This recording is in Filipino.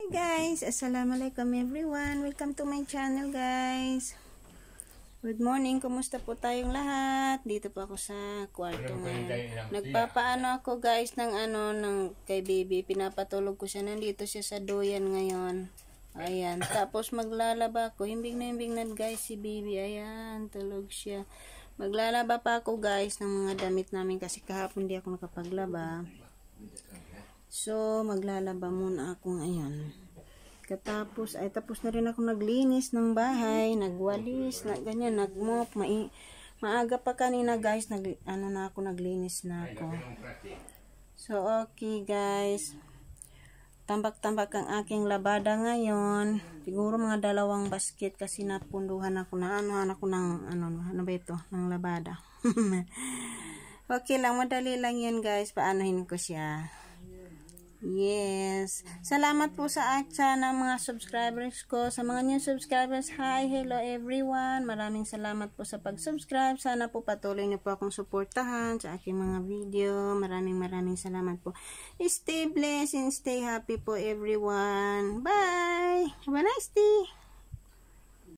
Guys, assalamualaikum everyone. Welcome to my channel guys. Good morning, kumusta po tayong lahat? Dito po ako sa kwarto ngayon. Nagpapaano ako guys ng kay baby. Pinapatulog ko siya. Nandito siya sa doyan ngayon. Ayan, tapos maglalaba ako. Himbing na guys si baby. Ayan, tulog siya. Maglalaba pa ako guys ng mga damit namin kasi kahapon di ako nakapaglaba. So, maglalaba muna ako ngayon. Tapos na rin ako naglinis ng bahay, nagwalis, ganyan, nagmop. Maaga pa kanina guys, naglinis na ako. So, okay guys. Tambak-tambak ang aking labada ngayon. Siguro mga 2 basket kasi napunduhan ako na ako ng, ano ba ito, ng labada. Okay lang, madali lang yan guys. Paanohin ko siya. Yes. Salamat po sa ng mga subscribers ko. Sa mga new subscribers, hi, hello everyone. Maraming salamat po sa pag-subscribe. Sana po patuloy niyo po akong suportahan sa aking mga video. Maraming salamat po. Stay blessed and stay happy po everyone. Bye. Have a nice day.